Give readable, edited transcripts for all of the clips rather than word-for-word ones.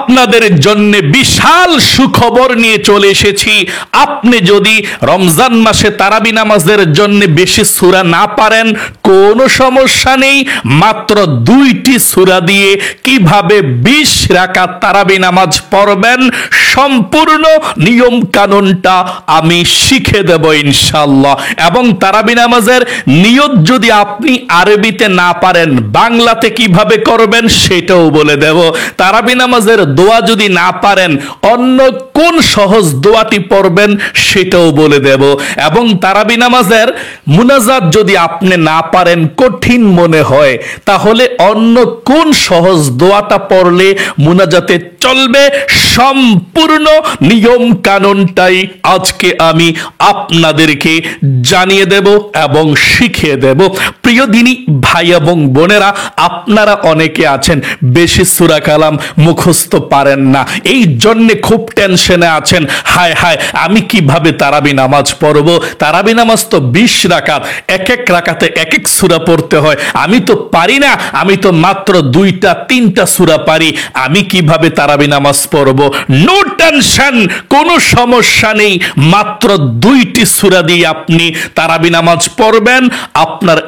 আপনাদের জন্য বিশাল সুখবর নিয়ে চলে এসেছি। আপনি যদি রমজান মাসে তারাবি নামাজের জন্য বেশি সূরা না পারেন, কোনো সমস্যা নেই। মাত্র 2টি সূরা দিয়ে কিভাবে 20 রাকাত তারাবি নামাজ পড়বেন, সম্পূর্ণ নিয়ম কানুনটা আমি শিখে দেব ইনশাআল্লাহ। এবং তারাবি নামাজের নিয়ত যদি আপনি আরবিতে না পারেন, বাংলাতে কিভাবে করবেন সেটাও বলে দেব। তারাবি নামাজের দোয়া যদি না পারেন, অন্য কোন সহজ দোয়াটি পড়বেন সেটাও বলে দেব। এবং তারাবি নামাজের মুনাজাত যদি আপনি না পারেন, কঠিন মনে হয়, তাহলে অন্য কোন সহজ দোয়াটা পড়লে মুনাজাতে চলবে, সম্পূর্ণ নিয়ম কানুনটাই আজকে আমি আপনাদেরকে জানিয়ে দেব এবং শিখিয়ে দেব। প্রিয় দিনী ভাই এবং বোনেরা, আপনারা অনেকে আছেন বেশি সূরা কালাম মুখস্থ পারেন না, এই জন্যে খুব টেনশনে আছেন। হায় হায়, আমি কিভাবে তারাবি নামাজ পড়ব? তারাবি নামাজ তো 20 রাকাত, এক এক রাকাতে এক এক সূরা পড়তে হয়, আমি তো পারি না, আমি তো মাত্র 2টা 3টা সূরা পারি, আমি কিভাবে তারাবি নামাজ পড়ব? নো টেনশন, কোনো সমস্যা নেই। মাত্র 2টি সূরা দিয়ে আপনি তারাবি নামাজ পড়বেন, আপনার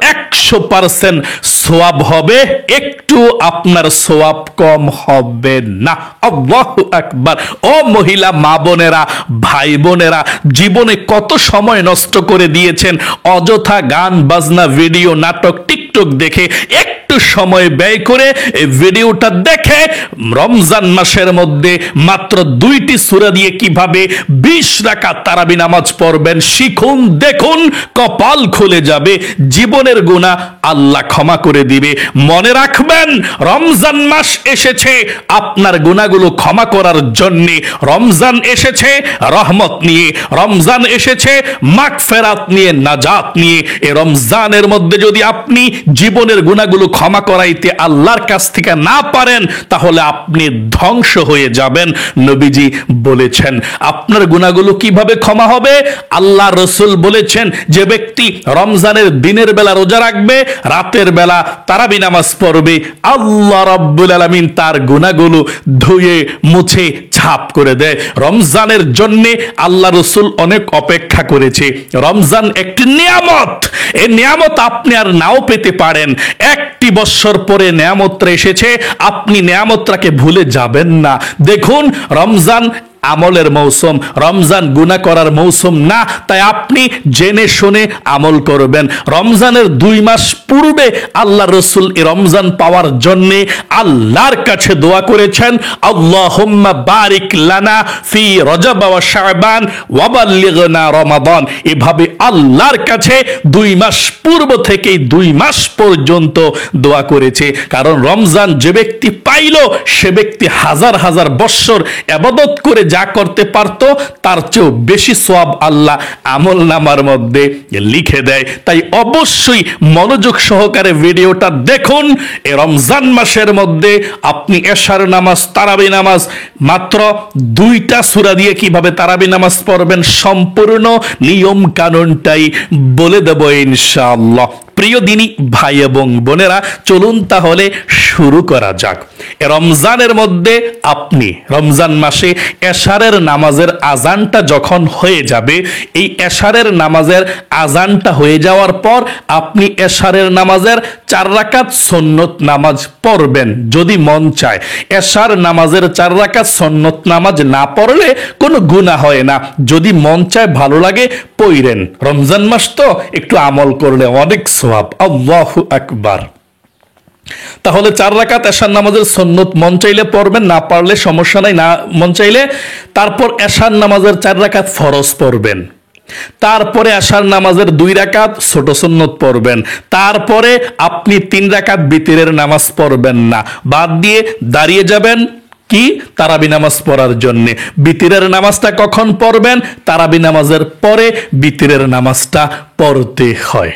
100% সওয়াব হবে, একটু আপনার সওয়াব কম হবে না। আল্লাহু আকবার। ও মহিলা মা বোনেরা, ভাই বোনেরা, জীবনে কত সময় নষ্ট করে দিয়েছেন অযথা গান বাজনা, ভিডিও, নাটক, টিকটক দেখে। একটু সময় ব্যয় করে এই ভিডিওটা দেখে রমজান মাসের মধ্যে মাত্র 2টি সূরা দিয়ে কিভাবে 20 রাকাত তারাবি নামাজ পড়বেন শিখুন, দেখুন, কপাল খুলে যাবে, জীবনের গুনাহ আল্লাহ ক্ষমা করে দিবে। মনে রাখবেন, রমজান মাস এসেছে আপনার গুনাহগুলো ক্ষমা করার জন্য। রমজান এসেছে রহমত নিয়ে, রমজান এসেছে মাগফিরাত নিয়ে, নাজাত নিয়ে। এই রমজানের মধ্যে যদি আপনি জীবনের গুনাহগুলো ক্ষমা করাইতে আল্লাহর কাছ থেকে না পারেন, তাহলে আপনি ধ্বংস হয়ে যাবেন। নবীজি বলেছেন আপনার গুনাহগুলো কিভাবে ক্ষমা হবে? আল্লাহ রসুল বলেছেন, যে ব্যক্তি রমজানের দিনের বেলা রোজা রাখবে, রাতের বেলা তারাবি নামাজ পড়বে, আল্লাহ রাব্বুল আলামিন তার গুনাহগুলো ধুয়ে মুছে ছাপ করে দেয়। রমজানের জন্য আল্লাহ রসুল অনেক অপেক্ষা করেছে। রমজান একটি নিয়ামত, এই নিয়ামত আপনি আর নাও পেতে পারেন। একটি বছর পরে নিয়ামতটা এসেছে, আপনি নিয়ামতটাকে ভুলে যাবেন না। দেখুন, রমজান আমলের মৌসুম, রমজান গুনাহ করার মৌসুম না, তাই আপনি জেনে শুনে আমল করবেন। রমজানের 2 মাস পূর্বে আল্লাহ রসুল এই রমজান পাওয়ার জন্য আল্লাহর কাছে দোয়া করেছেন, আল্লাহুম্মা বারিক লানা ফি রজব ওয়া শাবান ওয়া বাল্লিগনা রমাদান। এভাবে আল্লাহর কাছে 2 মাস পূর্ব থেকে 2 মাস পর্যন্ত দোয়া করেছে। কারণ রমজান যে ব্যক্তি পাইল, সে ব্যক্তি হাজার হাজার বছর ইবাদত করে যা করতে পারতো তার চেয়েও বেশি সওয়াব আল্লাহ আমল নামার মধ্যে লিখে দেয়। তাই অবশ্যই মনোযোগ সহকারে ভিডিওটা দেখুন। এই রমজান মাসের মধ্যে আপনি এশার নামাজ, তারাবি নামাজ, মাত্র 2টা সূরা দিয়ে কিভাবে তারাবি নামাজ পড়বেন, সম্পূর্ণ নিয়ম কানুনটাই বলে দেব ইনশাআল্লাহ। প্রিয় দিনী ভাই এবং বোনেরা, চলুন তাহলে শুরু করা যাক। রমজানের মধ্যে আপনি রমজান মাসে এশারের নামাজের আজানটা যখন হয়ে যাবে, এই এশারের নামাজের আজানটা হয়ে যাওয়ার পর আপনি এশারের নামাজের 4 রাকাত সুন্নত নামাজ পড়বেন যদি মন চায়। এশার নামাজের 4 রাকাত সুন্নত নামাজ না পড়লে কোনো গুনাহ হয় না, যদি মন চায় ভালো লাগে পড়েন। রমজান মাস তো একটু আমল করলে অনেক সওয়াব। আল্লাহু আকবার। তাহলে 4 রাকাত এশার নামাজের সুন্নত মন চাইলে পড়বেন, না পারলে সমস্যা নাই, না মন চাইলে। তারপর এশার নামাজের 4 রাকাত ফরজ পড়বেন, তারপরে এশার নামাজের 2 রাকাত ছোট সুন্নত পড়বেন, তারপরে আপনি 3 রাকাত বিতরের নামাজ পড়বেন না, বাদ দিয়ে দাঁড়িয়ে যাবেন কি তারাবি নামাজ পড়ার জন্য। বিতরের নামাজটা কখন পড়বেন? তারাবি নামাজের পরে বিতরের নামাজটা পড়তে হয়।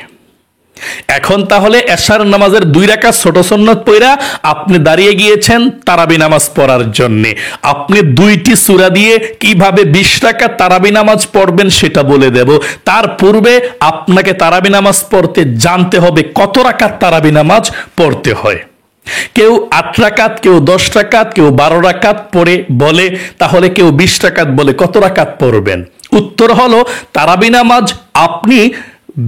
এখন তাহলে এশার নামাজের 2 রাকাত ছোট সুন্নত পড়া আপনি দাঁড়িয়ে গিয়েছেন তারাবি নামাজ পড়ার জন্য। আপনি 2টি সূরা দিয়ে কিভাবে 20 রাকাত তারাবি নামাজ পড়বেন সেটা বলে দেব। তার পূর্বে আপনাকে তারাবি নামাজ পড়তে জানতে হবে কত রাকাত তারাবি নামাজ পড়তে হয়। কেউ 8 রাকাত, কেউ 10 রাকাত, কেউ 12 রাকাত পড়ে বলে, তাহলে কেউ 20 রাকাত বলে। কত রাকাত পড়বেন? উত্তর হলো তারাবি নামাজ আপনি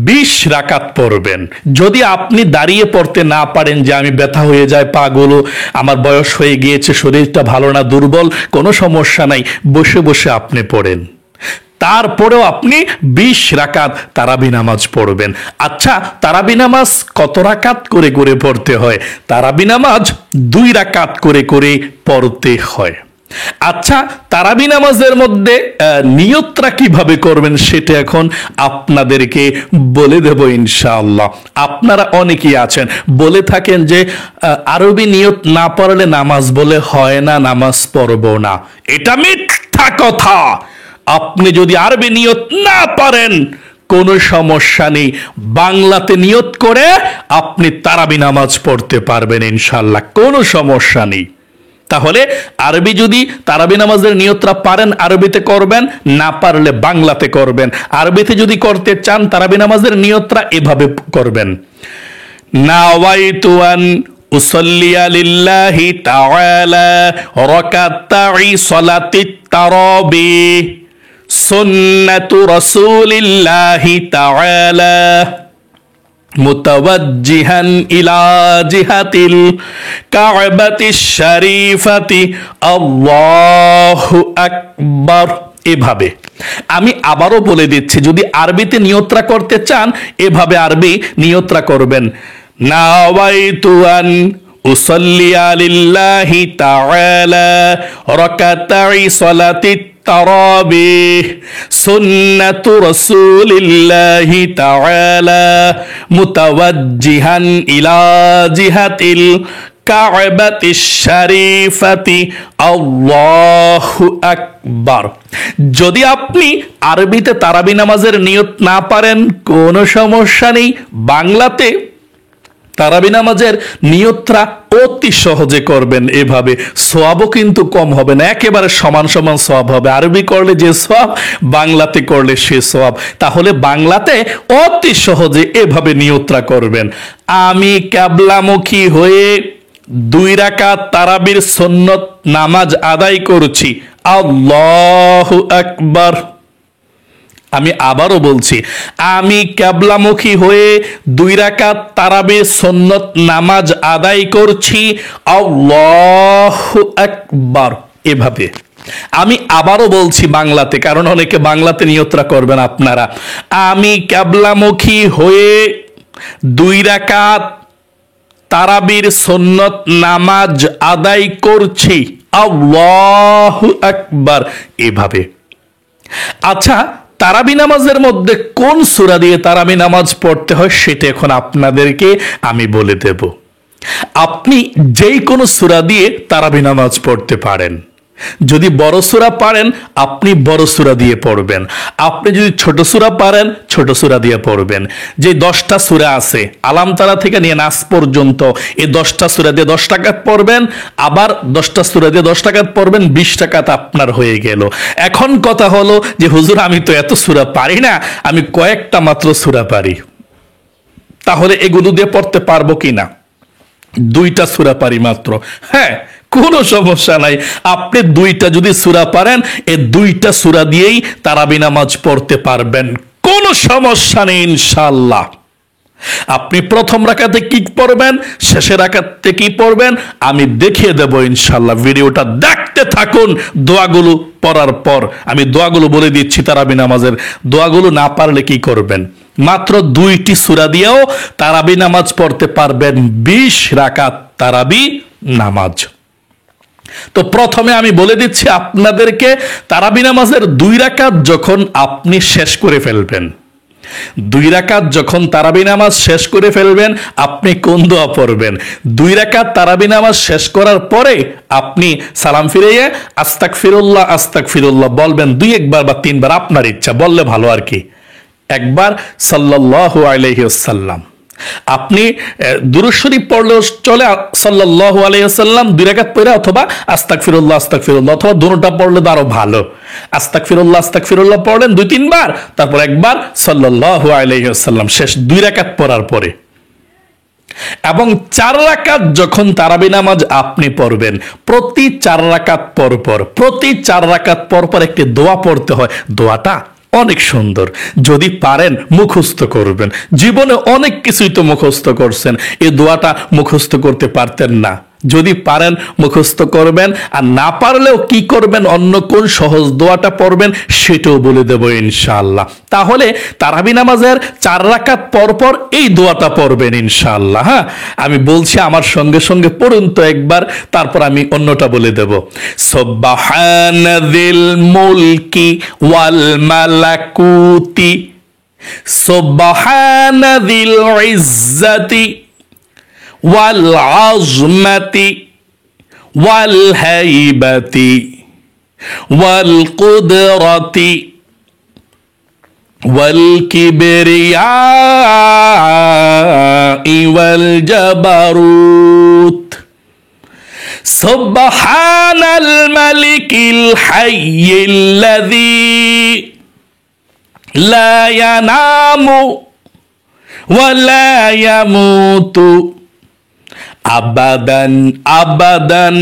20 রাকাত পড়বেন। যদি আপনি দাঁড়িয়ে পড়তে না পারেন, যে আমি ব্যথা হয়ে যায় পাগুলো, আমার বয়স হয়ে গিয়েছে, শরীরটা ভালো না, দুর্বল, কোনো সমস্যা নাই, বসে বসে আপনি পড়েন, তারপরেও আপনি 20 রাকাত তারাবি নামাজ পড়বেন। আচ্ছা, তারাবি নামাজ কত রাকাত করে করে পড়তে হয়? তারাবি নামাজ 2 রাকাত করে করে পড়তে হয়। আচ্ছা, তারাবি নামাজের মধ্যে নিয়তটা কিভাবে করবেন সেটা এখন আপনাদেরকে বলে দেব ইনশাআল্লাহ। আপনারা অনেকেই আছেন বলে থাকেন যে আরবি নিয়ত না পড়লে নামাজ বলে হয় না, নামাজ পড়ব না। এটা মিথ্যা কথা। আপনি যদি আরবি নিয়ত না পারেন, কোনো সমস্যা নেই, বাংলাতে নিয়ত করে আপনি তারাবি নামাজ পড়তে পারবেন ইনশাআল্লাহ, কোনো সমস্যা নেই। তাহলে আরবি যদি তারাবি নামাজের নিয়তটা পারেন আরবিতে করবেন, না পারলে বাংলাতে করবেন। আরবিতে যদি করতে চান তারাবি নামাজের নিয়তটা এভাবে করবেন: নাওয়াইতু আন উসাল্লিয়া লিল্লাহি তাআলা রাকাতাই সালাতিত তারাবিহ সুন্নাতু রাসূলিল্লাহি তাআলা মুতাওয়াজ্জিহান ইলা জিহাতিল কাবাতিশ শরীফাতি আল্লাহু আকবার। এভাবে আমি আবারও বলে দিচ্ছি, যদি আরবিতে নিয়তরা করতে চান এভাবে আরবি নিয়তরা করবেন: নাওয়াইতু আন উসাল্লিয়া লিল্লাহি তাআলা রাকাতাই সালাতিত তারাবিহ সুন্নাতু রাসূলিল্লাহি তাআলা মুতাওয়াজ্জিহান ইলা জিহাতিল কাবাতিশ শরীফাতি আল্লাহু আকবার। যদি আপনি আরবিতে তারাবি নামাজের নিয়ত না পারেন, কোনো সমস্যা নেই, বাংলাতে তারাবি নামাজের নিয়তটা অতি সহজে করবেন। এভাবে সওয়াবও কিন্তু কম হবে না, একেবারে সমান সমান সওয়াব হবে। আরবি করলে যে সওয়াব, বাংলাতে করলে সে সওয়াব। তাহলে বাংলাতে অতি সহজে এভাবে নিয়তটা করবেন: আমি কিবলামুখী হয়ে 2 রাকাত তারাবির সুন্নত নামাজ আদায় করছি, আল্লাহু আকবার। আমি আবারও বলছি, আমি কিবলামুখী হয়ে 2 রাকাত তারাবির সুন্নত নামাজ আদায় করছি, আল্লাহু আকবার। এভাবে আমি আবারও বলছি বাংলাতে, কারণ অনেকে বাংলাতে নিয়তরা করবেন আপনারা: আমি কিবলামুখী হয়ে 2 রাকাত তারাবির সুন্নত নামাজ আদায় করছি, আল্লাহু আকবার। এভাবে। আচ্ছা, তারাবি নামাজের মধ্যে কোন সূরা দিয়ে তারাবি নামাজ পড়তে হয় সেটা এখন আপনাদেরকে আমি বলে দেব। আপনি যেই কোনো সূরা দিয়ে তারাবি নামাজ পড়তে পারেন। যদি বড় সূরা পারেন আপনি বড় সূরা দিয়ে পড়বেন, আপনি যদি ছোট সূরা পারেন ছোট সূরা দিয়ে পড়বেন। যে 10টা সূরা আছে আলাম তারা থেকে নিয়ে নাস পর্যন্ত, এই 10টা সূরা দিয়ে 10 রাকাত পড়বেন, আবার 10টা সূরা দিয়ে 10 রাকাত পড়বেন, 20 রাকাত আপনার হয়ে গেল। এখন কথা হলো যে হুজুর আমি তো এত সূরা পারি না, আমি কয়েকটা মাত্র সূরা পারি, তাহলে এগুলো দিয়ে পড়তে পারবো কিনা? 2টা সূরা পারি মাত্র। হ্যাঁ, কোনো সমস্যা নাই, আপনি 2টা যদি সূরা পারেন এই 2টা সূরা দিয়েই তারাবি নামাজ পড়তে পারবেন, কোনো সমস্যা নেই ইনশাআল্লাহ। আপনি প্রথম রাকাতে কি পড়বেন, শেষের রাকাতে কি পড়বেন আমি দেখিয়ে দেব ইনশাআল্লাহ। ভিডিওটা দেখতে থাকুন। দোয়াগুলো পড়ার পর আমি দোয়াগুলো বলে দিচ্ছি। তারাবি নামাজের দোয়াগুলো না পারলে কি করবেন? মাত্র 2টি সূরা দিয়েও তারাবি নামাজ পড়তে পারবেন, 20 রাকাত তারাবি নামাজ। তো প্রথমে আমি বলে দিচ্ছি আপনাদেরকে, তারাবি নামাজের 2 রাকাত যখন আপনি শেষ করে ফেলবেন, 2 রাকাত যখন তারাবি নামাজ শেষ করে ফেলবেন, আপনি কোন দোয়া পড়বেন? 2 রাকাত তারাবি নামাজ শেষ করার পরে আপনি সালাম ফিরিয়ে আস্তাগফিরুল্লাহ আস্তাগফিরুল্লাহ বলবেন 2-1 বা 3 বার, আপনার ইচ্ছা, বললে ভালো আর কি। একবার সাল্লাল্লাহু আলাইহি ওয়াসাল্লাম, আপনি দুরূদ শরীফ পড়লেও চলে, সাল্লাল্লাহু আলাইহি ওয়াসাল্লাম 2 রাকাত পড়ে, অথবা আস্তাগফিরুল্লাহ আস্তাগফিরুল্লাহ, অথবা দুটোটা পড়লে তো আরো ভালো। আস্তাগফিরুল্লাহ আস্তাগফিরুল্লাহ পড়লেন 2-3 বার, তারপর একবার সাল্লাল্লাহু আলাইহি ওয়াসাল্লাম, শেষ 2 রাকাত পড়ার পরে। এবং 4 রাকাত যখন তারাবি নামাজ আপনি পড়বেন, প্রতি 4 রাকাত পর পর একটি দোয়া পড়তে হয়। দোয়াটা অনেক সুন্দর, যদি পারেন মুখস্থ করবেন। জীবনে অনেক কিছুই তো মুখস্থ করছেন, এই দোয়াটা মুখস্থ করতে পারতেন না, যদি পারেন মুখস্থ করবেন। আর না পারলেও কি করবেন, অন্য কোন সহজ দোয়াটা পড়বেন সেটাও বলে দেব ইনশাআল্লাহ। তাহলে তারাবি নামাজের 4 রাকাত পর পর এই দোয়াটা পড়বেন ইনশাআল্লাহ। হ্যাঁ, আমি বলছি, আমার সঙ্গে সঙ্গে পড়ুন তো একবার, তারপর আমি অন্যটা বলে দেব। সুবহানাযিল মুলকি ওয়াল মালাকুতি, সুবহানাযিল ইজ্জাতি ওয়াল আযমাতি ওয়াল হাইবাতি ওয়াল কুদরাতি ওয়াল কিবরিয়াই ওয়াল জাবারুত, সুবহানাল মালিকিল হাইয়িল্লাযী লা ইয়ানামু ওয়া লা ইয়ামুতু আবাদান আবাদান,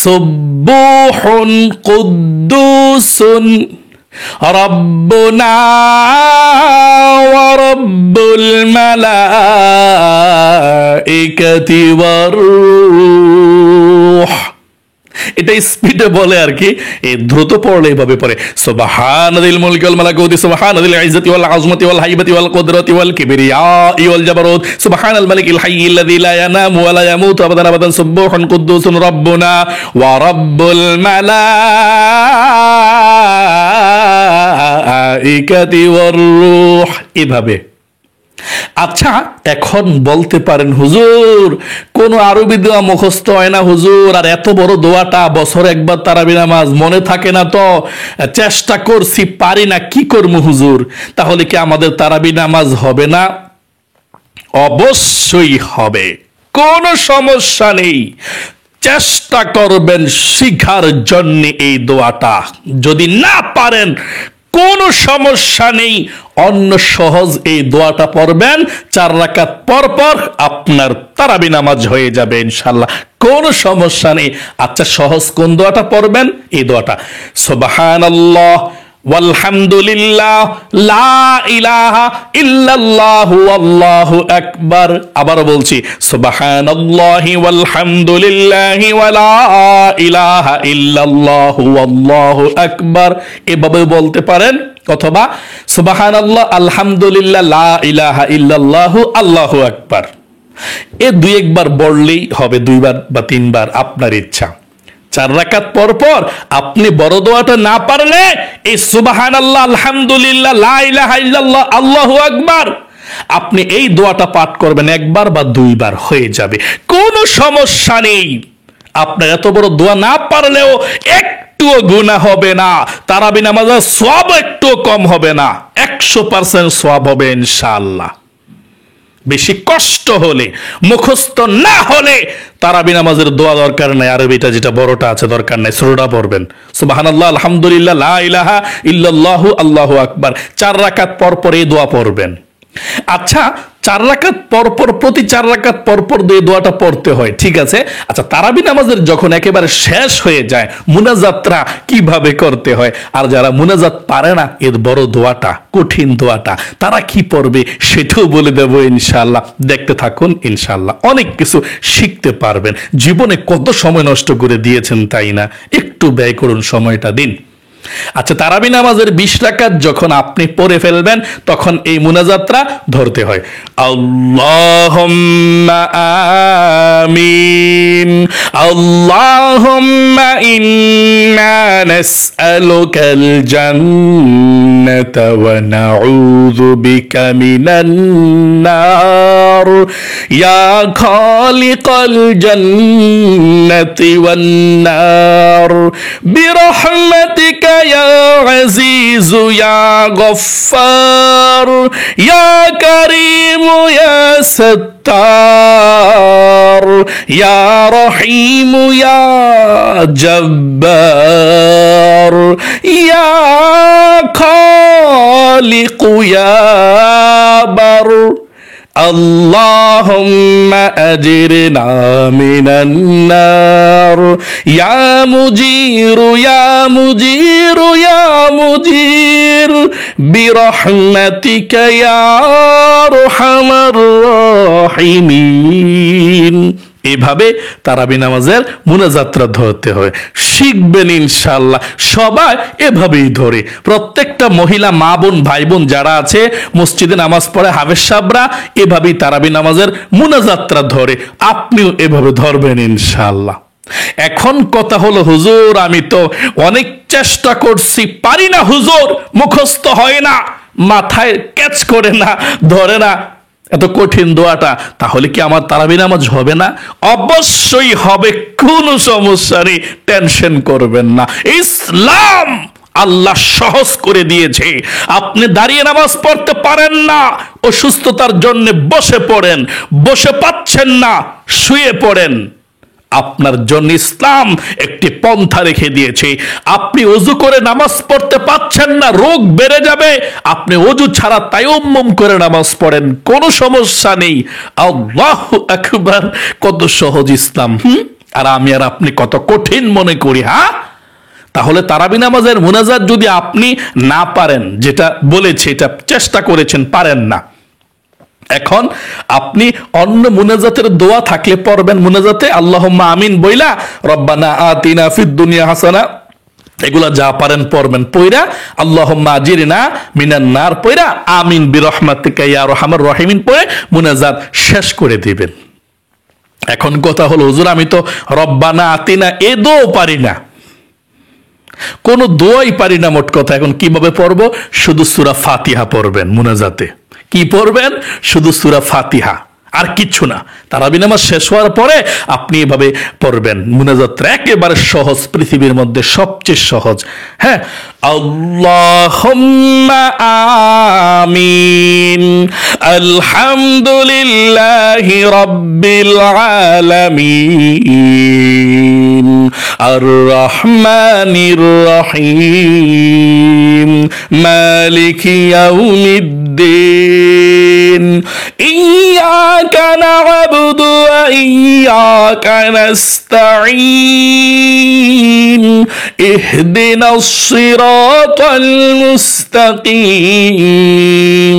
সুবহুন কুদ্দুসুন রব্বুনা ওয়া রব্বুল মালাইকাতি ওয়ার রূহ। এটা স্পিডে বলে আর কি, এই দ্রুত পড়লে এইভাবে পড়ে, সুবহানাল মুলকি ওয়াল মালাকুতি সুবহানাল ইজ্জাতি ওয়াল আযমাতি ওয়াল হাইবাতি ওয়াল কুদরাতি ওয়াল কিবরিয়াই ওয়াল জাবারুত, সুবহানাল মালিকিল হাইয়িল্লাযী লা ইয়ানামু ওয়া লা ইয়ামুতু আবাদান আবাদান, সুবহুন কুদ্দুসুন রব্বুনা ওয়া রব্বুল মালাইকাতি ওয়ার রূহ। এভাবে। আচ্ছা, এখন বলতে পারেন হুজুর কোন আরবি দোয়া মুখস্থ হয় না হুজুর, আর এত বড় দোয়াটা বছরে একবার তারাবি নামাজ মনে থাকে না, তো চেষ্টা করছি পারি না, কি করবো হুজুর? তাহলে কি আমাদের তারাবি নামাজ হবে না? অবশ্যই হবে, কোনো সমস্যা নেই। চেষ্টা করবেন শিখার জন্য এই দোয়াটা, যদি না পারেন কোনো সমস্যা নেই, অন্য সহজ এই দোয়াটা পড়বেন। 4 রাকাত পর পর আপনার তারাবি নামাজ হয়ে যাবে ইনশাআল্লাহ, কোনো সমস্যা নেই। আচ্ছা, সহজ কোন দোয়াটা পড়বেন? এই দোয়াটা, সুবহানাল্লাহ ওয়ালহামদুলিল্লাহ লা ইলাহা ইল্লাল্লাহু আল্লাহু আকবার। আবার বলছি, সুবহানাল্লাহি ওয়ালহামদুলিল্লাহি ওয়া লা ইলাহা ইল্লাল্লাহু আল্লাহু আকবার। এভাবে বলতে পারেন, অথবা সুবহানাল্লাহ আলহামদুলিল্লাহ লা ইলাহা ইল্লাল্লাহু আল্লাহু আকবার। এ 2-1 বার বললেই হবে, 2 বার বা 3 বার, আপনার ইচ্ছা। 4 রাকাত পর পর আপনি বড় দোয়াটা না পারলে এই সুবহানাল্লাহ আলহামদুলিল্লাহ লা ইলাহা ইল্লাল্লাহ আল্লাহু আকবার, আপনি এই দোয়াটা পাঠ করবেন 1 বার বা 2 বার, হয়ে যাবে, কোনো সমস্যা নেই। আপনার এত বড় দোয়া না পারলেও একটুও গুনাহ হবে না, তারাবি নামাজের সওয়াব একটুও কম হবে না, 100% সওয়াব হবে ইনশাআল্লাহ। বেশি কষ্ট হলে, মুখস্থ না হলে তারাবি নামাজের দোয়া দরকার নাই, আরবিটা যেটা বড়টা আছে দরকার নাই, ছোটটা পড়বেন, সুবহানাল্লাহ আলহামদুলিল্লাহ লা ইলাহা ইল্লাল্লাহু আল্লাহু আকবার। 4 রাকাত পর পর এই দোয়া পড়বেন। আচ্ছা, 4 রাকাত পর পর, প্রতি 4 রাকাত পর পর এই দোয়াটা পড়তে হয়, ঠিক আছে। আচ্ছা, তারাবি নামাজের যখন একেবারে শেষ হয়ে যায়, মুনাজাতটা কিভাবে করতে হয়, আর যারা মুনাজাত পারে না, এর বড় দোয়াটা, কঠিন দোয়াটা, তারা কি পড়বে সেটাও বলে দেব ইনশাআল্লাহ। দেখতে থাকুন, ইনশাআল্লাহ অনেক কিছু শিখতে পারবেন। জীবনে কত সময় নষ্ট করে দিয়েছেন, তাই না? একটু ব্যয় করুন, সময়টা দিন। আচ্ছা, তারাবি নামাজের 20 রাকাত যখন আপনি পড়ে ফেলবেন, তখন এই মুনাজাতটা ধরতে হয়, আল্লাহুম্মা আমিন, আল্লাহুম্মা ইন্না নাসআলুকাল জান্নাতা ওয়া নাউযু বিকা মিনান নার, ইয়া খালিকাল জান্নাতি ওয়ান নার, বিরহমাতিকা يا عزيز يا غفار يا كريم يا ستار يا رحيم يا جبار يا خالق يا بر আল্লাহুম্মা আজিরনা মিনান নার ইয়া মুজিরু ইয়া মুজিরু ইয়া মুজির বিরহমাতিকা ইয়া আরহামার রাহিমিন। এভাবে তারাবি নামাজের মুনাজাতটা ধরতে হয়, শিখবেন ইনশাআল্লাহ। সবাই এভাবেই ধরে, প্রত্যেকটা মহিলা মা বোন ভাই বোন যারা আছে মসজিদে নামাজ পড়ে হাফেজ সাহেবরা এভাবেই তারাবি নামাজের মুনাজাতটা ধরে, আপনিও এভাবে ধরবেন ইনশাআল্লাহ। এখন কথা হলো হুজুর আমি তো অনেক চেষ্টা করছি, পারি না হুজুর, মুখস্থ হয় না, মাথায় ক্যাচ করে না, ধরে না, এত কঠিন দোয়াটা, তাহলে কি আমার তারাবি নামাজ হবে না? অবশ্যই হবে, কোনো সমস্যা নেই, টেনশন করবেন না। ইসলাম আল্লাহ সহজ করে দিয়েছে। আপনি দাঁড়িয়ে নামাজ পড়তে পারেন না, অসুস্থতার জন্য বসে পড়েন, বসে পাচ্ছেন না শুয়ে পড়েন, আপনার জন্য ইসলাম একটি পন্থা রেখে দিয়েছে। আপনি ওযু করে নামাজ পড়তে পাচ্ছেন না, রোগ বেড়ে যাবে, আপনি ওযু ছাড়া তায়াম্মুম করে নামাজ পড়েন, কোনো সমস্যা নেই। আল্লাহু আকবার, কত সহজ ইসলাম। আর আমি আর আপনি কত কঠিন মনে করি। হ্যাঁ, তাহলে তারাবি নামাজের মুনাজাত যদি আপনি না পারেন, যেটা বলেছে এটা চেষ্টা করেছেন পারেন না, এখন আপনি অন্য মুনাজাতের দোয়া থাকলে পড়বেন। মুনাজাতে আল্লাহুম্মা আমিন বইলা রব্বানা আতিনা ফিদ দুনিয়া হাসানা, এগুলা যা পারেন পড়বেন, পয়রা আল্লাহুম্মা আজিরনা মিনান নার পয়রা আমিন বিরহমাতিকা ইয়া আরহামার রাহিমিন পড়ে মুনাজাত শেষ করে দিবেন। এখন কথা হলো হুজুর আমি তো রব্বানা আতিনা এ দোয়া পারি না, কোনো দোয়াই পারি না মোট কথা, এখন কিভাবে পড়বো? শুধু সূরা ফাতিহা পড়বেন মুনাজাতে। কি পড়বেন? শুধু সূরা ফাতিহা, আর কিচ্ছু না। তারাবি নামাজ শেষ হওয়ার পরে আপনি এভাবে পড়বেন। মুনাজাতটা একেবারে সহজ, পৃথিবীর মধ্যে সবচেয়ে সহজ। হ্যাঁ, আল্লাহুম্মা আমিন আলহামদুলিল্লাহি রাব্বিল আলামিন আর রহমানির রহিম মালিকি ইয়াউমিদ্দিন ইয়্যাকা না'বুদু ওয়া ইয়্যাকা নাস্তাঈন ইহদিনাস সিরাতাল মুস্তাকিম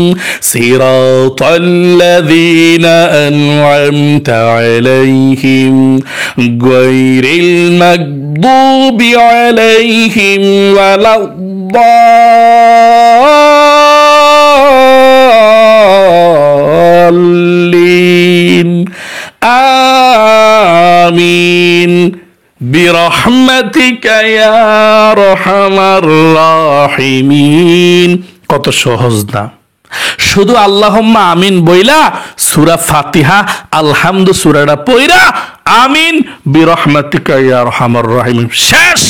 সিরাতাল্লাযীনা আন'আমতা আলাইহিম গায়রিল মাগদুবি আলাইহিম ওয়ালাদ-দাল্লিন আমিন বিরহমাতিকা ইয়া আরহামার রাহিমিন। কত সহজ না? শুধু আল্লাহুম্মা আমিন বইলা সূরা ফাতিহা আলহামদু সূরাটা পড়া আমিন বিরহমাতিকা ইয়া আরহামার রাহিমিন, শেষ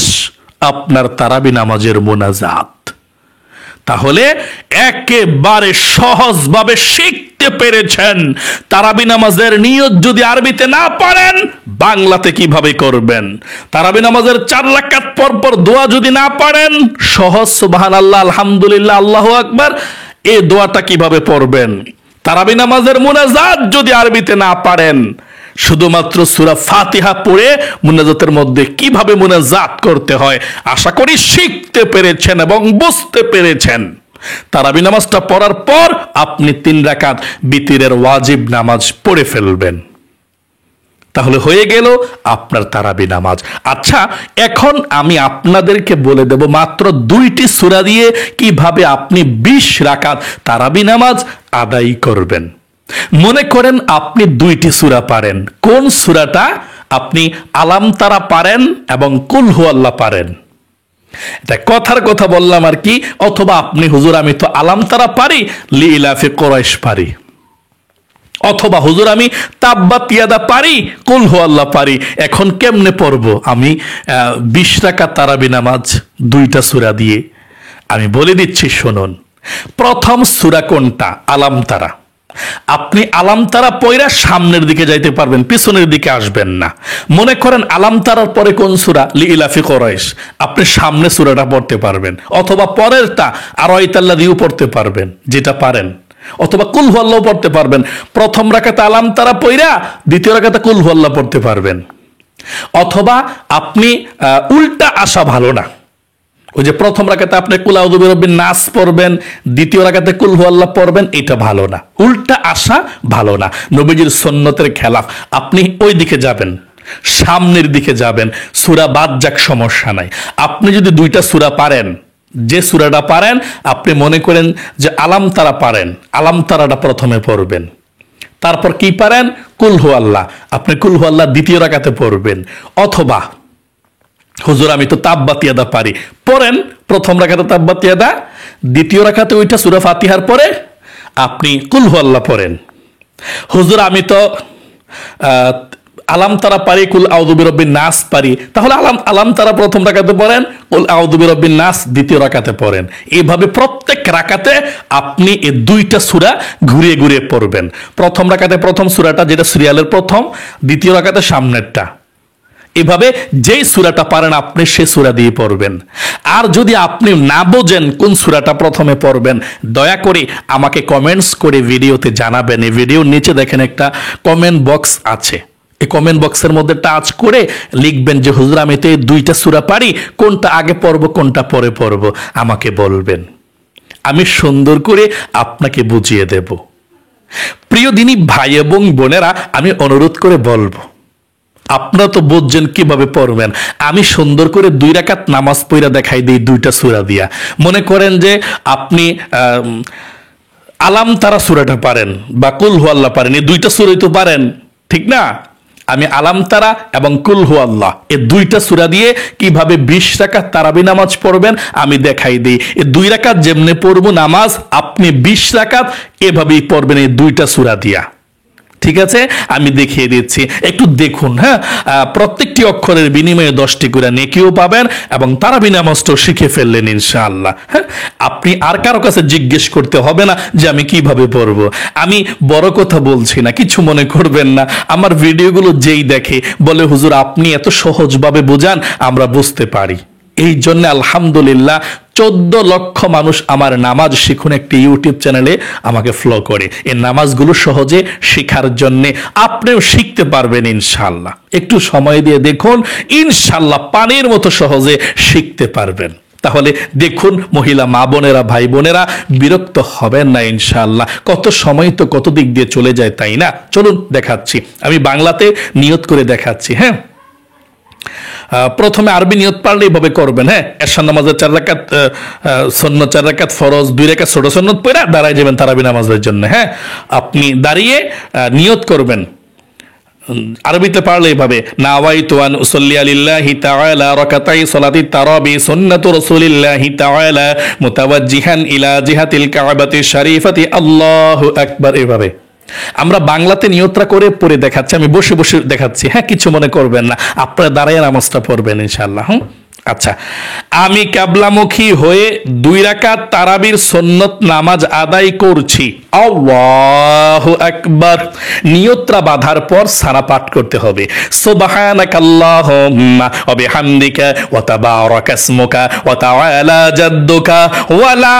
আপনার তারাবি নামাজের মুনাজাত। তাহলে একেবারে সহজভাবে শিখতে পেরেছেন। তারাবি নামাজের নিয়ত যদি আরবিতে না পারেন, বাংলাতে কিভাবে করবেন? তারাবি নামাজের 4 রাকাত পর পর দোয়া যদি না পারেন, সহজ সুবহানাল্লাহ আলহামদুলিল্লাহ আল্লাহু আকবার এই দোয়াটা কিভাবে পড়বেন? তারাবি নামাজের মুনাজাত যদি আরবিতে না পারেন, শুধুমাত্র সূরা ফাতিহা পড়ে মুনাজাতের মধ্যে কিভাবে মুনাজাত করতে হয় আশা করি শিখতে পেরেছেন এবং বুঝতে পেরেছেন। তারাবি নামাজটা পড়ার পর আপনি 3 রাকাত বিতিরের ওয়াজিব নামাজ পড়ে ফেলবেন, তাহলে হয়ে গেল আপনার তারাবি নামাজ। আচ্ছা, এখন আমি আপনাদেরকে বলে দেব মাত্র 2টি সূরা দিয়ে কিভাবে আপনি 20 রাকাত তারাবি নামাজ আদায় করবেন। মনে করেন আপনি 2টি সূরা পারেন, কোন সূরাটা? আপনি আলাম তারা পারেন এবং কুল হুয়াল্লাহ পারেন, এটা কথার কথা বললাম আর কি। অথবা আপনি হুজুর আমি তো আলাম তারা পারি, লিইলাফি কুরাইশ পারি, অথবা হুজুর আমি তাব্বাত ইয়াদা পারি, কুল হুয়াল্লাহ পারি। এখন কেমনে পড়ব? আমি 20 রাকাত তারাবি নামাজ 2টা সূরা দিয়ে আমি বলে দিচ্ছি, শুনুন। প্রথম সূরা কোনটা? আলাম তারা। আপনি আলাম তারা পয়রা সামনের দিকে যাইতে পারবেন, পিছনের দিকে আসবেন না। মনে করেন আলাম তারার পরে কোন সূরা? লিইলাফি কুরাইশ, আপনি সামনে সূরাটা পড়তে পারবেন, অথবা পরেরটা আরাইতাল্লাযী পড়তে পারবেন, যেটা পারেন। অথবা কুল হু আল্লাহ পড়তে পারবেন। প্রথম রাকাতে আলাম তারা পইরা দ্বিতীয় রাকাতে কুল হু আল্লাহ পড়তে পারবেন। অথবা আপনি উল্টা আসা ভালো না, ওই যে প্রথম রাকাতে আপনি কুল আউযু বিরাব্বিন নাস পড়বেন, দ্বিতীয় রাকাতে কুল হু আল্লাহ পড়বেন, এটা ভালো না। উল্টা আসা ভালো না, নবীজির সুন্নতের খেলাফ। আপনি ওই দিকে যাবেন, সামনের দিকে যাবেন, সূরা বাদ যাক, সমস্যা নাই। আপনি যদি দুইটা সূরা পারেন, যে সূরাটা পারেন, আপনি মনে করেন যে আলাম তারা পারেন, আলাম তারাটা প্রথমে পড়বেন। তারপর কি পারেন? কুল হু আল্লাহ, আপনি কুল হু আল্লাহ দ্বিতীয় রাকাতে পড়বেন। অথবা হুজুর আমি তো তাব্বাত ইয়াদা পারি, পড়েন প্রথম রাকাতে তাব্বাত ইয়াদা, দ্বিতীয় রাকাতে ওইটা সূরা ফাতিহার পরে আপনি কুল হু আল্লাহ পড়েন। হুজুর আমি তো আলাম তারা পারি, কুল আউযু বিরাব্বিন নাস পারি, তাহলে আলাম তারা প্রথম রাকাতে পড়েন, কুল আউযু বিরাব্বিন নাস দ্বিতীয় রাকাতে পড়েন। এইভাবে প্রত্যেক রাকাতে আপনি এই দুইটা সূরা ঘুরিয়ে ঘুরিয়ে পড়বেন। প্রথম রাকাতে প্রথম সূরাটা যেটা সিরিয়ালের প্রথম, দ্বিতীয় রাকাতে সামনেরটা। এভাবে যেই সূরাটা পারেন আপনি সে সূরা দিয়ে পড়বেন। আর যদি আপনি না বোঝেন কোন সূরাটা প্রথমে পড়বেন, দয়া করে আমাকে কমেন্টস করে ভিডিওতে জানাবেন। এই ভিডিওর নিচে দেখেন একটা কমেন্ট বক্স আছে, এই কমেন্ট বক্সের মধ্যে টাচ করে লিখবেন যে হুজুর আমি তো এই দুইটা সূরা পারি, কোনটা আগে পড়ব কোনটা পরে পড়ব, আমাকে বলবেন, আমি সুন্দর করে আপনাকে বুঝিয়ে দেব। প্রিয় দিনী ভাই এবং বোনেরা, আমি অনুরোধ করে বলবো, আপনারা তো বুঝছেন কিভাবে পড়বেন, আমি সুন্দর করে 2 রাকাত নামাজ পড়া দেখাই দিই দুইটা সূরা দিয়া। মনে করেন যে আপনি আলাম তারা সূরাটা পারেন বা কুল হু আল্লাহ পারেন, এই দুইটা সূরাই তো পারেন, ঠিক না? আমি আলাম তারা এবং কুল হু আল্লাহ এই দুইটা সূরা দিয়ে কিভাবে 20 রাকাত তারাবি নামাজ পড়বেন আমি দেখাই দিই। এই 2 রাকাত যেমনে পড়বো নামাজ, আপনি 20 রাকাত এভাবেই পড়বেন এই দুইটা সূরা দিয়া। ঠিক আছে, আমি দেখিয়ে দিচ্ছি, একটু দেখুন। হ্যাঁ, প্রত্যেকটি অক্ষরের বিনিময়ে 10টি করে নেকিও পাবেন এবং তারাবি নামাজটাও শিখে ফেললেন ইনশাআল্লাহ। হ্যাঁ, আপনি আর কারো কাছে জিজ্ঞেস করতে হবে না যে আমি কিভাবে পড়বো। আমি বড় কথা বলছি না, কিছু মনে করবেন না। আমার ভিডিওগুলো যেই দেখে বলে হুজুর আপনি এত সহজভাবে বোঝান, আমরা বুঝতে পারি। এই জন্য আলহামদুলিল্লাহ 14 লক্ষ মানুষ আমার নামাজ শিখুন একটি ইউটিউব চ্যানেলে আমাকে ফলো করে। এই নামাজগুলো সহজে শেখার জন্য আপনিও শিখতে পারবেন ইনশাআল্লাহ। একটু সময় দিয়ে দেখুন, ইনশাআল্লাহ পানির মতো সহজে শিখতে পারবেন। তাহলে দেখুন মহিলা মা বোনেরা, ভাই বোনেরা, বিরক্ত হবেন না ইনশাআল্লাহ। কত সময় তো কত দিক দিয়ে চলে যায়, তাই না? চলুন দেখাচ্ছি, আমি বাংলাতে নিয়ত করে দেখাচ্ছি। হ্যাঁ, প্রথমে আরবি নিয়ত পারলে এইভাবে করবেন। হ্যাঁ, এশার নামাজের 4 রাকাত সুন্নত, 4 রাকাত ফরজ, 2 রাকাত ছোট সুন্নত পড়ে দাঁড়ায় যাবেন তারাবি নামাজের জন্য। হ্যাঁ, আপনি দাঁড়িয়ে নিয়ত করবেন। আরবিতে পারলে এইভাবে, নাওয়াইতু আন উসাল্লি লিল্লাহি তাআলা রাকাতাই সালাতি তারাবি সুন্নাতু রাসূলিল্লাহি তাআলা মুতাওয়াজ্জিহান ইলা জিহাতিল কাবাতি শরীফাতি আল্লাহু আকবার। এইভাবে আমরা বাংলাতে নিয়তটা করে পড়ে দেখাচ্ছি, আমি বসে বসে দেখাচ্ছি। হ্যাঁ, কিছু মনে করবেন না, আপনারা দাঁড়ায় নামাজটা পড়বেন ইনশাআল্লাহ। আচ্ছা, আমি কিবলামুখী হয়ে 2 রাকাত তারাবির সুন্নত নামাজ আদায় করছি। আল্লাহু আকবার। নিয়তটা বাঁধার পর সারা পাঠ করতে হবে। সুবহানাকাল্লাহুম্মা ওয়া বিহামদিকা ওয়া তাবারাকা ইসমুকা ওয়া তাআলা জাদ্দুকা ওয়া লা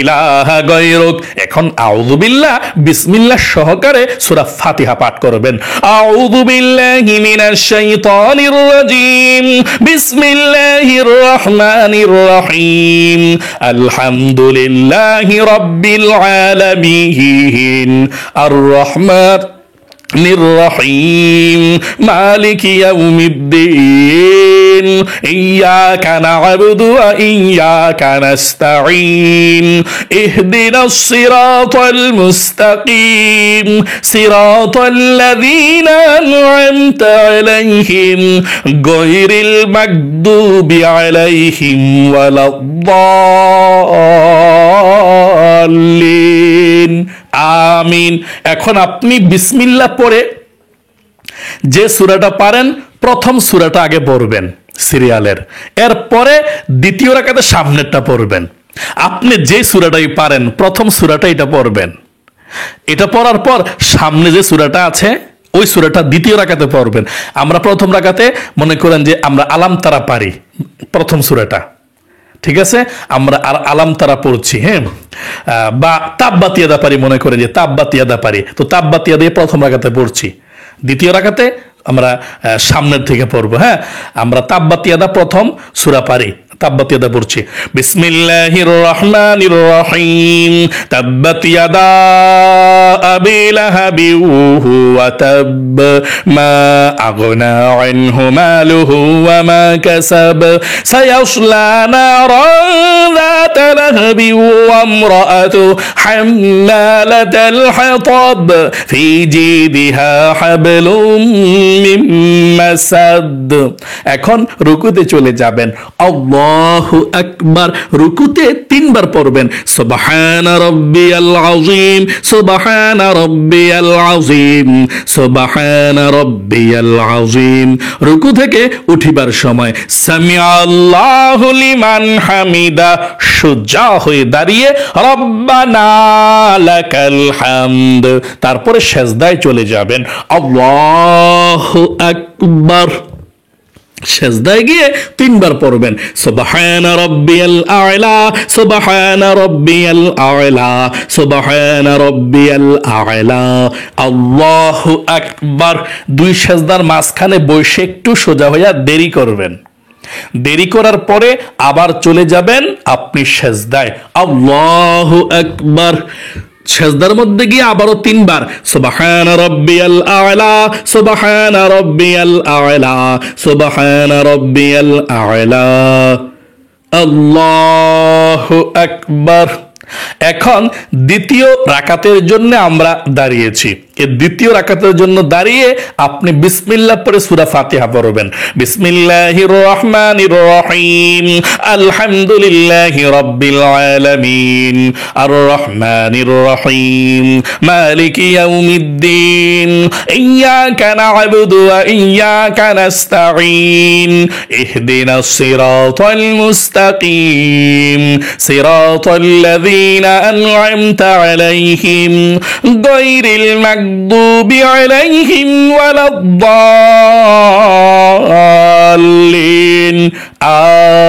ইলাহা গায়রুক। এখন আউযু বিল্লাহ বিসমিল্লাহ সহকারে সূরা ফাতিহা পাঠ করবেন। আউযু বিল্লাহি মিনাশ শাইতানির রাজীম, বিসমিল্লাহির রহমানির রহিম, আলহামদুলিল্লাহি রাব্বিল আলামিন, আর রহমানির রহিম, মালিকি ইয়াউমিদ্দিন, ইয়্যাকা না'বুদু ওয়া ইয়্যাকা নাস্তাঈন, ইহদিনাস সিরাতাল মুস্তাকিম, সিরাতাল্লাযীনা আন'আমতা আলাইহিম গায়রিল মাগদুবি আলাইহিম ওয়ালাদ-দাল্লিন। আমিন। এখন আপনি বিসমিল্লাহ পড়ে যে সূরাটা পারেন প্রথম সূরাটা আগে পড়বেন সিরিয়ালের, এরপরে দ্বিতীয় রাকাতে সামনেরটা পড়বেন। আপনি যে সূরাটাই পারেন প্রথম সূরাটা এটা পড়বেন। এটা পড়ার পর সামনে যে সূরাটা আছে ওই সূরাটা দ্বিতীয় রাকাতে পড়বেন। আমরা প্রথম রাকাতে মনে করেন যে আমরা আলাম তারা পারি প্রথম সূরাটা, ঠিক আছে, আমরা আর আলাম তারা পড়ছি, হ্যাঁ, বা তাব্বাত ইয়াদা পারি, মনে করে যে তাব্বাত ইয়াদা পারি, তো তাব্বাত ইয়াদা প্রথম রাকাতে পড়ছি, দ্বিতীয় রাকাতে আমরা সামনের থেকে পড়বো। হ্যাঁ, আমরা তাব্বাত ইয়াদা প্রথম সূরা পারি, তাব্বাত ইয়াদা পড়ছি। বিসমিল্লাহির রহমানির রহিম। তাব্বাত ইয়াদা আবি লাহাবি ওয়া তাব মা আগনা আনহু মালুহু ওয়া মা কাসাব সায়াসলা নারান যাতা লাহাবি ওয়া ইমরাআতু হাম্মালাতাল হাতাব ফি জিদিহা হাবলুম মিন মাসাদ। এখন রুকুতে চলে যাবেন। আল্লাহু আকবার। রুকুতে 3 বার পড়বেন সুবহানা রাব্বিয়াল আযীম, সুবহানা রাব্বিয়াল আযীম, সুবহানা রাব্বিয়াল আযীম। রুকু থেকে উঠিবার সময় সামিআল্লাহু লিমান হামিদা, সোজা হয়ে দাঁড়িয়ে রব্বানা লাকাল হামদ। তারপরে সেজদায় চলে যাবেন। আল্লাহু আকবার। সেজদায় গিয়ে 3 বার পড়বেন সুবহানা রাব্বিয়াল আ'লা, সুবহানা রাব্বিয়াল আ'লা, সুবহানা রাব্বিয়াল আ'লা। আল্লাহু আকবার। 2 সেজদার মাঝখানে বসে একটু সোজা হইয়া দেরি করবেন। দেরি করার পরে আবার চলে যাবেন আপনি সেজদায়। আল্লাহু আকবার। সেজদার মধ্যে গিয়ে আবারও 3 বার সুবহানা রাব্বিয়াল আ'লা, সুবহানা রাব্বিয়াল আ'লা, সুবহানা রাব্বিয়াল আ'লা। আল্লাহু আকবার। এখন দ্বিতীয় রাকাতের জন্য আমরা দাঁড়িয়েছি। এই দ্বিতীয় রাকাতের জন্য দাঁড়িয়ে আপনি বিসমিল্লাহ পড়ে সূরা ফাতিহা পড়বেন। বিসমিল্লাহির রহমানির রহিম। আলহামদুলিল্লাহি রাব্বিল আলামিন আর রহমানির রহিম মালিকি ইয়াউমিদ্দিন ইয়্যাকা না'বুদু ওয়া ইয়্যাকা নাস্তাঈন ইহদিনাস সিরাতাল মুস্তাকিম সিরাতাল লাযীনা আন'আমতা আলাইহিম গায়রিল মাগদুবি আলাইহিম ওয়ালাদ-দাল্লিন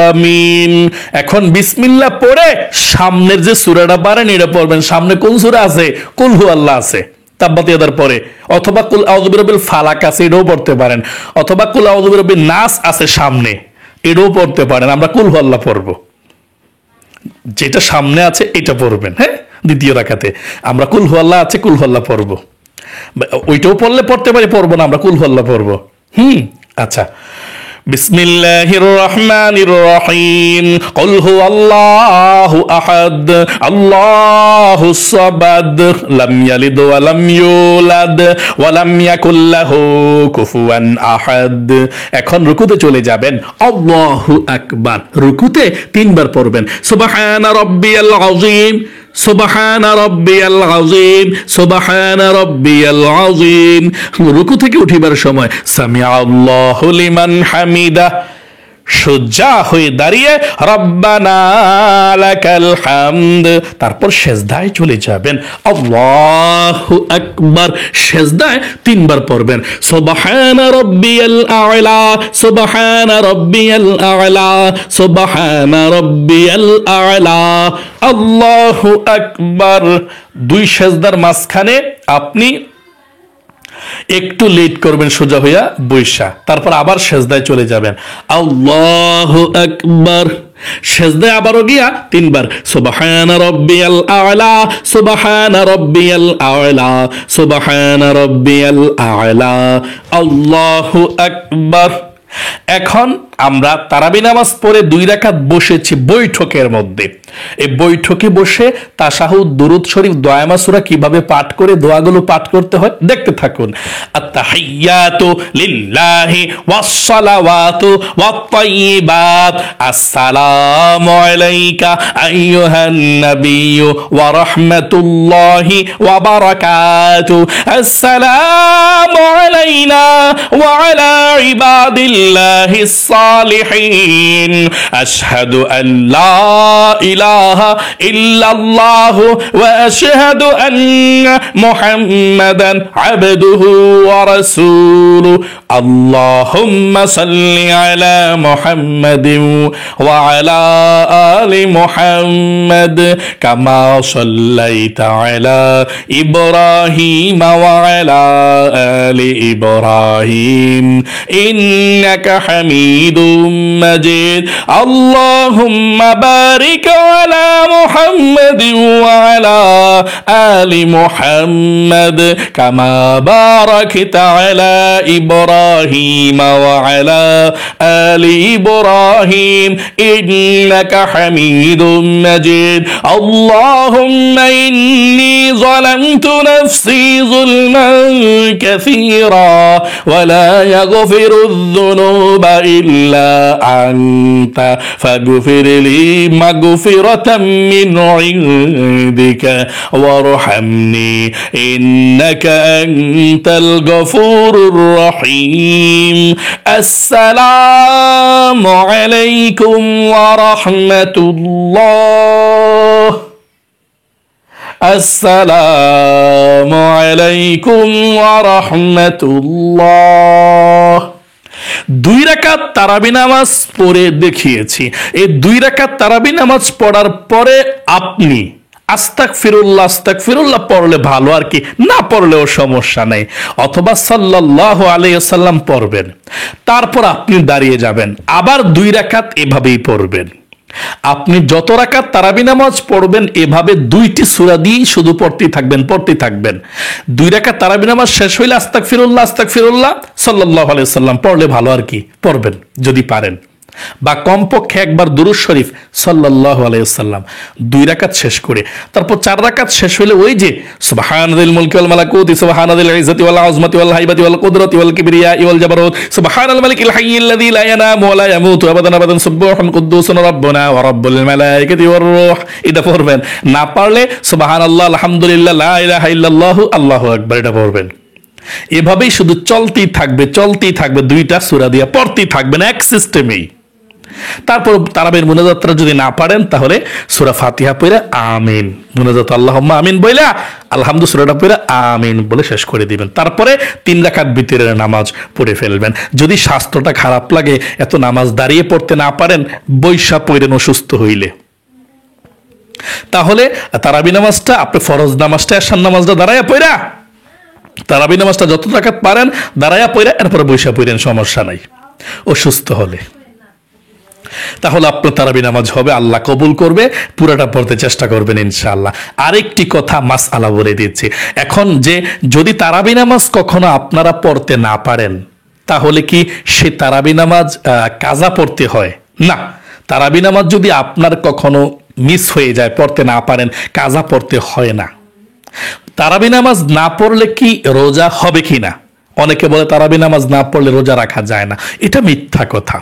আমিন। এখন বিসমিল্লাহ পড়ে সামনের যে সূরাটা পারেন এটা পড়বেন। সামনে কোন সূরা আছে? কুল হু আল্লাহ আছে তাব্বাত ইয়াদার পরে, অথবা কুল আউযু বিরাব্বিল ফালাক আছে, এটাও পড়তে পারেন, অথবা কুল আউযু বিরাব্বিন নাস আছে সামনে, এটাও পড়তে পারেন। আমরা কুল হু আল্লাহ পড়বো, যেটা সামনে আছে এটা পড়বেন। হ্যাঁ, দ্বিতীয় রাকাতে আমরা কুল হু আল্লাহ আছে, কুল হু আল্লাহ পড়বো। ওইটাও পড়লে পড়তে পারি, পড়বো না, আমরা কুল হু আল্লাহ পড়বো। আচ্ছা। বিসমিল্লাহির রহমানির রহিম। কুল হুয়াল্লাহু আহাদ, আল্লাহুস সামাদ, লাম ইয়ালিদ ওয়া লাম ইউলাদ ওয়া লাম ইয়াকুল লাহু কুফুয়ান আহাদ। এখন রুকুতে চলে যাবেন। আল্লাহু আকবার। রুকুতে 3 বার পড়বেন সুবহানা রাব্বিয়াল আযীম, সুবহানা রাব্বিয়াল আযীম, সুবহানা রাব্বিয়াল আযীম। রুকু থেকে উঠিবার সময় সামিআল্লাহু লিমান হামিদা, সোজা হয়ে দাঁড়িয়ে রব্বানা লাকাল হামদ। তারপর সেজদায় চলে যাবেন। আল্লাহু আকবার। সেজদায় 3 বার পড়বেন সুবহানা রাব্বিয়াল আ'লা, সুবহানা রাব্বিয়াল আ'লা, সুবহানা রাব্বিয়াল আ'লা। আল্লাহু আকবার। 2 সেজদার মাঝখানে আপনি একটু লেট করবেন সোজা হইয়া বৈশা, তারপর আবার সেজদায় চলে যাবেন। আল্লাহু আকবার। সেজদায় আবারও গিয়া 3 বার সুবহানা রাব্বিয়াল আ'লা, সুবহানা রাব্বিয়াল আ'লা, সুবহানা রাব্বিয়াল আ'লা। আল্লাহু আকবার। এখন আমরা তারাবি নামাজ পড়ে 2 রাকাত বসেছি বৈঠকের মধ্যে। এই বৈঠকে বসে তাশাহুদ, দুরূদ শরীফ, দোয়া সূরা কিভাবে পাঠ করে দোয়াগুলো পাঠ করতে হয় দেখতে থাকুন। আত-তাহিয়াতু লিল্লাহি ওয়াস-সালাওয়াতু ওয়াত-তাইয়্যিবাত, আসসালামু আলাইকা আইয়ুহান নাবিয়্যু ওয়া রাহমাতুল্লাহি ওয়া বারাকাতুহু, আসসালামু আলাইনা ওয়া আলা ইবাদিল্লাহিস সালিহিন, আশহাদু আন লা ইলাহা ইল্লাল্লাহু ওয়া আশহাদু আন্না মুহাম্মাদান আবদুহু ওয়া রাসূলুহু। আল্লাহুম্মা সাল্লি আলা মুহাম্মাদিন ওয়া আলা আলি মুহাম্মাদ কামা সাল্লাইতা আলা ইব্রাহিম ওয়া আলা আলি ইব্রাহিম ইন্নাকা হামিদুম মাজিদ আল্লাহুম্মা বারিক আলা মুহাম্মাদিন ওয়া আলা আলি মুহাম্মাদ কামা বারাকতা আলা ইব্রাহিম ওয়া আলা আলি ইব্রাহিম ইন্নাকা হামিদুম মাজিদ আল্লাহুম্মা ইন্নী যালামতু নাফসি যুলমান কাসীরা ওয়া লা ইয়াগফিরুয যুনুবা ইল্লা আনতা ফাগফির লি মাগফিরাতাম মিন ইনদিকা ওয়ারহামনি ইন্নাকা আনতাল গফুরুর রহিম আসসালামু আলাইকুম ওয়া রাহমাতুল্লাহ আসসালামু আলাইকুম ওয়া রাহমাতুল্লাহ। 2 রাকাত তারাবি নামাজ পড়ে দেখিয়েছি। এই 2 রাকাত তারাবি নামাজ পড়ার পরে আপনি আস্তাগফিরুল্লাহ পড়লে ভালো, আর কি না পড়লেও সমস্যা নেই, অথবা সাল্লাল্লাহু আলাইহি ওয়াসাল্লাম পড়বেন। তারপর আপনি দাঁড়িয়ে যাবেন, আবার 2 রাকাত এভাবেই পড়বেন। আপনি যত রাকাত তারাবি নামাজ পড়বেন এভাবে 2টি সূরা দিয়েই শুধু পড়তেই থাকবেন। 2 রাকাত তারাবি নামাজ শেষ হইলে আস্তাগফিরুল্লাহ সাল্লাল্লাহু আলাইহি ওয়াসাল্লাম পড়লে ভালো, আর কি পড়বেন যদি পারেন, বা কমপক্ষে একবার দুরূদ শরীফ সাল্লাল্লাহু আলাইহি ওয়াসাল্লাম 2 রাকাত শেষ করে তারপর 4 রাকাত শেষ হইলে ওই যে সুবহানাল মুলকি ওয়াল মালাকুতি সুবহানাল ইজ্জতি ওয়াল আযমতি ওয়াল হাইবাতি ওয়াল কুদরতি ওয়াল কিবরিয়া ওয়াল জাবারুত সুবহানাল মালিকিল হাইয়্যিল্লাযী লা ইয়ানামু ওয়া লা ইয়ামুতু আবাদান সুবহান কুদ্দুসুন রাব্বুনা ওয়া রাব্বুল মালাইকাতি ওয়ার রূহ। এটা পড়বেন। না পারলে সুবহানাল্লাহ আলহামদুলিল্লাহ লা ইলাহা ইল্লাল্লাহু আল্লাহু আকবার এটা পড়বেন। এভাবেই শুধু চলতেই থাকবে 2টা সূরা দিয়ে পড়তেই থাকবেন এক সিস্টেমেই। তারপর তারাবির মুনাজাতটা যদি না পারেন তাহলে সূরা ফাতিহা পড়ে আমিন, মুনাজাত আল্লাহুম্মা আমিন বইলা আলহামদুলিল্লাহ সূরাটা পড়ে আমিন বলে শেষ করে দিবেন। তারপরে 3 রাকাত বিতরের নামাজ পড়ে ফেলবেন। যদি স্বাস্থ্যটা খারাপ লাগে, এত নামাজ দাঁড়িয়ে পড়তে না পারেন, বৈশা পড়েন অসুস্থ হইলে, তাহলে তারাবি নামাজটা আপনি ফরজ নামাজটা এশার নামাজটা দাঁড়ায়া পড়া, তারাবি নামাজটা যত রাকাত পারেন দাঁড়ায়া পড়া, এরপরে বৈশা পড়েন, সমস্যা নাই অসুস্থ হলে। তাহলে আপনার তারাবি নামাজ হবে, আল্লাহ কবুল করবে, পুরাটা পড়তে চেষ্টা করবেন ইনশাআল্লাহ। আরেকটি কথা মাসআলা বলে দিচ্ছি, এখন যে যদি তারাবি নামাজ কখনো আপনারা পড়তে না পারেন, তাহলে কি সে তারাবি নামাজ কাজা পড়তে হয়? না, তারাবি নামাজ যদি আপনার কখনো মিস হয়ে যায়, পড়তে না পারেন, কাজা পড়তে হয় না। তারাবি নামাজ না পড়লে কি রোজা হবে কিনা? অনেকে বলে তারাবি নামাজ না পড়লে রোজা রাখা যায় না, এটা মিথ্যা কথা।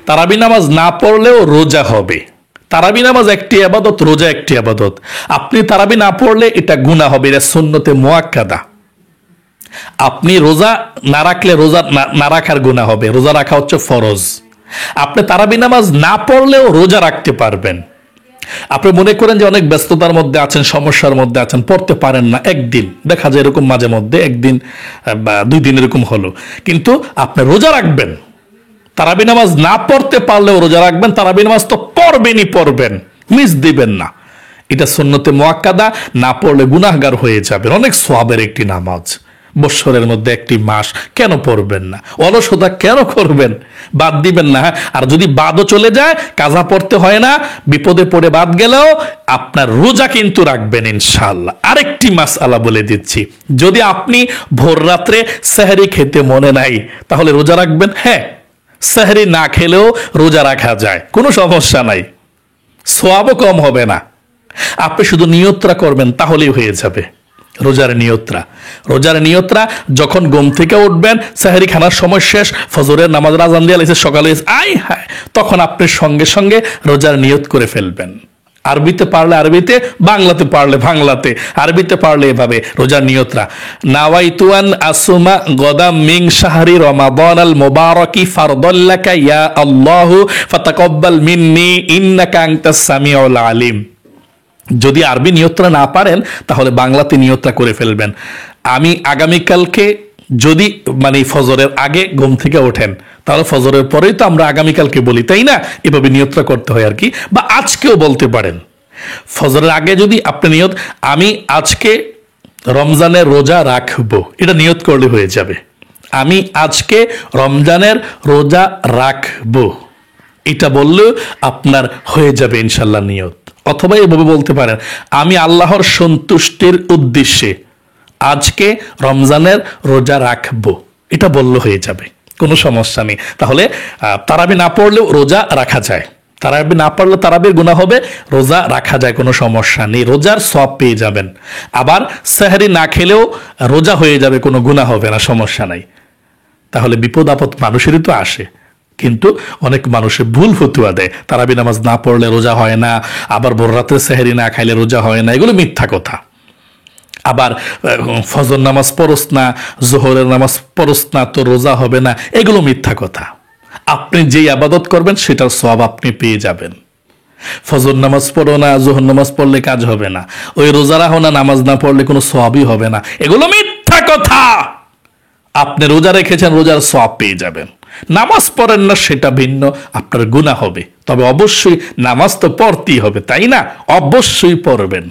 তারাবি নামাজ না পড়লেও রোজা হবে। তারাবি নামাজ একটি ইবাদত, রোজা একটি ইবাদত। আপনি তারাবি না পড়লে এটা গুনাহ হবে, এটা সুন্নতে মুআক্কাদা। আপনি রোজা না রাখলে রোজা না রাখার গুনাহ হবে, রোজা রাখা হচ্ছে ফরজ। আপনি তারাবি নামাজ না পড়লেও রোজা রাখতে পারবেন। আপনি মনে করেন যে অনেক ব্যস্ততার মধ্যে আছেন, সমস্যার মধ্যে আছেন, পড়তে পারেন না, একদিন দেখা যায় এরকম মাঝে মধ্যে 1 দিন বা 2 দিন এরকম হলো, কিন্তু আপনি রোজা রাখবেন। তারাবি নামাজ না পড়তে পারলেও রোজা রাখবেন, তারাবি নামাজ তো পড়বেন, মিস দিবেন না। এটা সুন্নতে মুআক্কাদা, না পড়লে গুনাহগার হয়ে যাবেন। অনেক সওয়াবের একটি নামাজ, বৎসরের মধ্যে একটি মাস, কেন পড়বেন না? অলসতা কেন করবেন? বাদ দিবেন না। আর যদি বাদও চলে যায়, কাজা পড়তে হয় না, বিপদে পড়ে বাদ গেলেও আপনার রোজা কিন্তু রাখবেন ইনশাআল্লাহ। আরেকটি মাসআলা বলে দিচ্ছি, যদি আপনি ভোর রাত্রে সেহরি খেতে মনে নাই, তাহলে রোজা রাখবেন? হ্যাঁ, সেহরি না খেলেও রোজা রাখা যায়, কোনো সমস্যা নাই, সওয়াবও কম হবে না। আপনি শুধু নিয়তটা করবেন, তাহলেই হয়ে যাবে। রোজার নিয়তরা যখন ঘুম থেকে উঠবেন, সেহরি খানার সময় শেষ, ফজরের নামাজ আযান দিয়ে আইছে, সকালে তখন আপনি সঙ্গে সঙ্গে রোজার নিয়ত করে ফেলবেন। আরবিতে পারলে আরবিতে, বাংলাতে পারলে বাংলাতে, আরবিতে পারলে এভাবে রোজার নিয়তরা, নাওয়াইতু আন আসুমা গদাম মিন শাহরি রমাদানাল মুবারাকি ফারদাল্লাকা ইয়া আল্লাহু ফাতাকাব্বাল মিন্নি ইন্নাকা আনতাস সামিউল আলিম। যদি আরবি নিয়তটা না পারেন, তাহলে বাংলাতে নিয়তটা করে ফেলবেন। আমি আগামীকালকে যদি মানে ফজরের আগে ঘুম থেকে ওঠেন, তাহলে ফজরের পরেই তো আমরা আগামীকালকে বলি, তাই না? এভাবে নিয়তটা করতে হয় আর কি, বা আজকেও বলতে পারেন। ফজরের আগে যদি আপনি নিয়ত, আমি আজকে রমজানের রোজা রাখবো, এটা নিয়ত করলে হয়ে যাবে। আমি আজকে রমজানের রোজা রাখবো, এটা বললেও আপনার হয়ে যাবে ইনশাল্লাহ নিয়ত। অথবা এভাবে বলতে পারেন, আমি আল্লাহর সন্তুষ্টির উদ্দেশ্যে আজকে রমজানের রোজা রাখবো, এটা বললে হয়ে যাবে, কোনো সমস্যা নেই। তাহলে তারাবি না পড়লেও রোজা রাখা যায়, তারাবি না পড়লে তারাবির গুনাহ হবে, রোজা রাখা যায়, কোনো সমস্যা নেই, রোজার সওয়াব পেয়ে যাবেন। আবার সেহরি না খেলেও রোজা হয়ে যাবে, কোনো গুনাহ হবে না, সমস্যা নাই। তাহলে বিপদ আপদ মানুষেরই তো আসে, কিন্তু অনেক মানুষের ভুল ফতুয়া দেয়, তারাবি নামাজ না পড়লে রোজা হয় না, আবার ভোর রাতে সেহরি না খাইলে রোজা হয় না, এগুলো মিথ্যা কথা। আবার ফজর নামাজ পড়স না, জোহরের নামাজ পড়স না তো রোজা হবে না, এগুলো মিথ্যা কথা। আপনি যেই আবাদত করবেন সেটার সওয়াব আপনি পেয়ে যাবেন। ফজর নামাজ পড়ো না, জোহর নামাজ পড়লে কাজ হবে না, ওই রোজা রাখো না, নামাজ না পড়লে কোনো সওয়াবই হবে না, এগুলো মিথ্যা কথা। আপনি রোজা রেখেছেন, রোজার সওয়াব পেয়ে যাবেন। নামাজ পড়েন না সেটা ভিন্ন, আপনার গুনাহ হবে। তবে অবশ্যই নামাজ তো পড়তেই হবে, তাই না? অবশ্যই পড়বেন।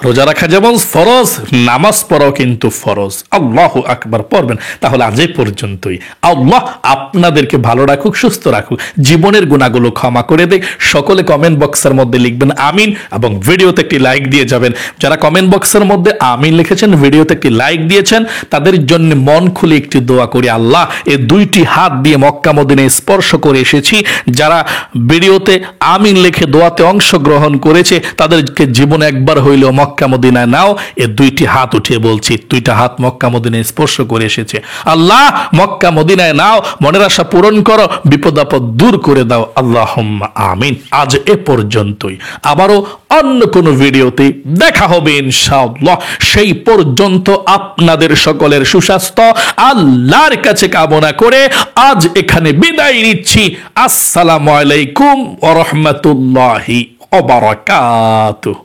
রোজা রাখা যেমন ফরজ, নামাজ পড়াও কিন্তু ফরজ। আল্লাহু আকবার পড়বেন। তাহলে আজ এই পর্যন্তই। আল্লাহ আপনাদেরকে ভালো রাখুক, সুস্থ রাখুক, জীবনের গুনাহগুলো ক্ষমা করে দেখ। সকলে কমেন্ট বক্সের মধ্যে লিখবেন আমিন, এবং ভিডিওতে একটি লাইক দিয়ে যাবেন। যারা কমেন্ট বক্সের মধ্যে আমিন লিখেছেন, ভিডিওতে একটি লাইক দিয়েছেন, তাদের জন্য মন খুলে একটি দোয়া করি। আল্লাহ, এই দুইটি হাত দিয়ে মক্কা মদিনায় স্পর্শ করে এসেছি, যারা ভিডিওতে আমিন লিখে দোয়াতে অংশগ্রহণ করেছে, তাদেরকে জীবনে একবার হইলেও মক্কা মদিনায় নাও। এ দুইটি হাত উঠিয়ে বলছি, দুইটা হাত মক্কা মদিনায় স্পর্শ করে এসেছে। আল্লাহ, মক্কা মদিনায় নাও, মনের আশা পূরণ করো, বিপদ আপদ দূর করে দাও। আল্লাহুম্মা আমিন। আজ এ পর্যন্তই, আবারও অন্য কোনো ভিডিওতে দেখা হবে ইনশাআল্লাহ। সেই পর্যন্ত আপনাদের সকলের সুস্বাস্থ্য আল্লাহর কাছে কামনা করে আজ এখানে বিদায় নিচ্ছি। আসসালামু আলাইকুম ওয়া রাহমাতুল্লাহি ওয়া বারাকাতুহু।